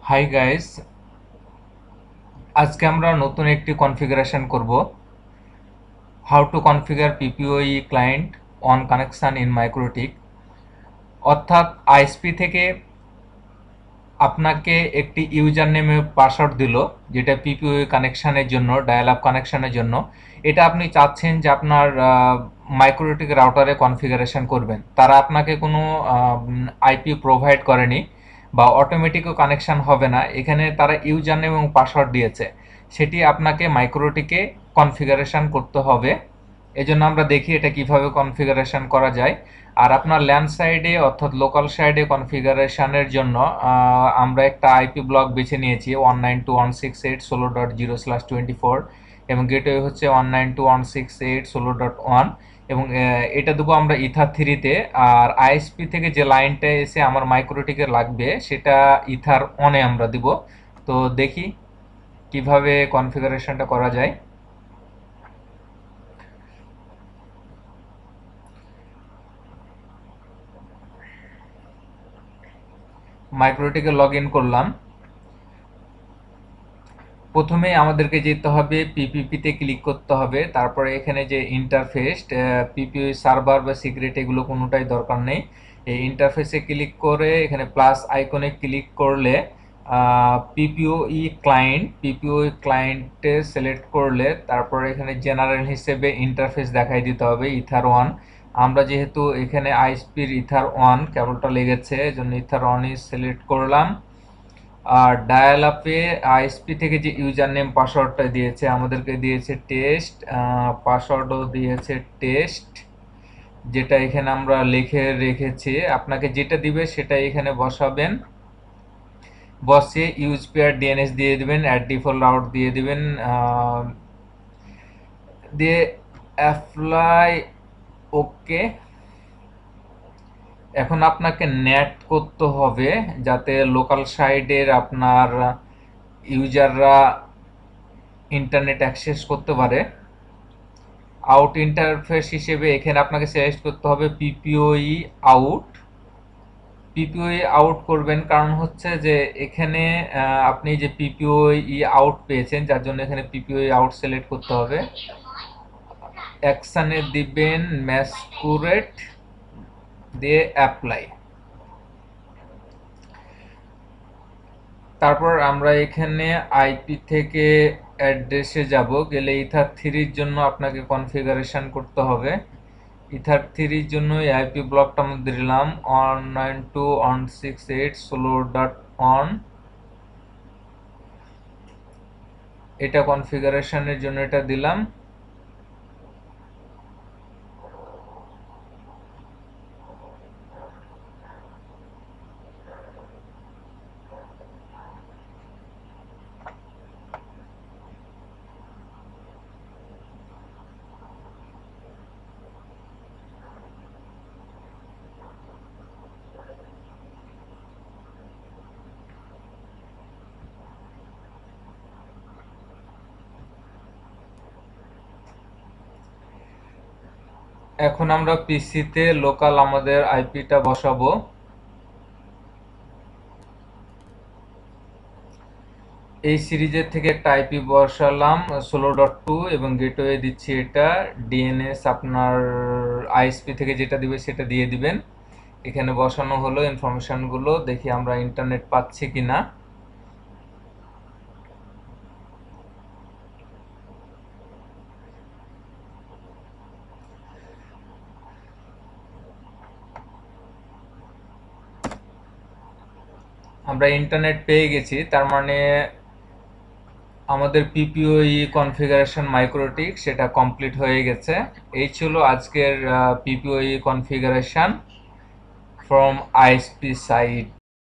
Hi guys, আজকে আমরা নতুন একটি কনফিগারেশন করব। How to configure PPPoE client on connection in MikroTik. অর্থাৎ আইএসপি থেকে আপনাকে একটি ইউজার নেমে পাসওয়ার্ড দিল, যেটা পিপিওই কানেকশানের জন্য, ডায়াল আপ কানেকশানের জন্য। এটা আপনি চাচ্ছেন যে আপনার মাইক্রোটিক রাউটারে কনফিগারেশন করবেন। তারা আপনাকে কোনো আইপি প্রোভাইড করেনি বা অটোমেটিকও কানেকশান হবে না। এখানে তারা ইউজার নেম এবং পাসওয়ার্ড দিয়েছে, সেটি আপনাকে মাইক্রোটিকে কনফিগারেশন করতে হবে। এজন্য আমরা দেখি এটা কিভাবে কনফিগারেশন করা যায়। আর আপনার ল্যান্ড সাইডে অর্থাৎ লোকাল সাইডে কনফিগারেশনের জন্য আমরা একটা আইপি ব্লক বেছে নিয়েছি 192.168.16.0/24 এবং গেটওয়ে হচ্ছে 192.168.16.1 এবং এটা দেবো আমরা ইথার থ্রিতে। আর আইএসপি থেকে যে লাইনটা এসে আমার মাইক্রোটিকে লাগবে সেটা ইথার অনে আমরা দিব। তো দেখি কিভাবে কনফিগারেশনটা করা যায়। মাইক্রোটিকে লগ ইন করলাম। প্রথমে আমাদেরকে যেতে হবে পিপিপিতে ক্লিক করতে হবে, তারপরে এখানে যে ইন্টারফেস, পিপিও সার্ভার বা সিক্রেট এগুলো কোনোটাই দরকার নেই। এই ইন্টারফেসে ক্লিক করে এখানে প্লাস আইকনে ক্লিক করলে পিপিও ক্লায়েন্টে সিলেক্ট করলে তারপরে এখানে জেনারেল হিসেবে ইন্টারফেস দেখাই দিতে হবে ইথার ওয়ান। আমরা যেহেতু এখানে আইএসপির ইথার ওয়ান কেবলটা লেগেছে, এজন্য ইথার ওয়ানই সিলেক্ট করলাম। আর ডায়াল আপে আইএসপি থেকে যে ইউজার নেম পাসওয়ার্ডটা দিয়েছে, আমাদেরকে দিয়েছে টেস্ট, পাসওয়ার্ডও দিয়েছে টেস্ট, যেটা এখানে আমরা লিখে রেখেছি। আপনাকে যেটা দিবে সেটা এখানে বসাবেন, বসে ইউজ পেয়ার ডিএনএস দিয়ে দিবেন, অ্যাড ডিফল্ট রাউট দিয়ে দিবেন, দিয়ে অ্যাপ্লাই ওকে। এখন আপনাকে নেট করতে হবে যাতে লোকাল সাইডের আপনার ইউজাররা ইন্টারনেট অ্যাক্সেস করতে পারে। আউট ইন্টারফেস হিসেবে এখানে আপনাকে সিলেক্ট করতে হবে পিপিওই আউট। পিপিওই আউট করবেন কারণ হচ্ছে যে এখানে আপনি যে পিপিওই আউট পেয়েছেন, যার জন্য এখানে পিপিওই আউট সিলেক্ট করতে হবে। অ্যাকশানে দিবেন ম্যাসকুরেট, দিয়ে অ্যাপ্লাই। তারপর আমরা এখানে আইপি থেকে অ্যাড্রেসে যাব, গেলে ইথার থ্রির জন্য আপনাকে কনফিগারেশন করতে হবে। ইথার থ্রির জন্য আইপি ব্লকটা আমরা দিলাম 192.168.16.1। এটা কনফিগারেশনের জন্য এটা দিলাম। এখন আমরা পিসিতে লোকাল আমাদের আইপিটা বসাবো। এই সিরিজের থেকে একটা আইপি বসালাম 16.2 এবং গেটওয়ে দিচ্ছি এটা। ডিএনএস আপনার আইএসপি থেকে যেটা দিবে সেটা দিয়ে দিবেন। এখানে বসানো হলো ইনফরমেশনগুলো, দেখি আমরা ইন্টারনেট পাচ্ছি কিনা। আমরা ইন্টারনেট পেয়ে গেছি, তার মানে আমাদের পিপিওই কনফিগারেশন মাইক্রোটিক সেটা কমপ্লিট হয়ে গেছে। এই ছিল আজকের PPPoE configuration from ISP site.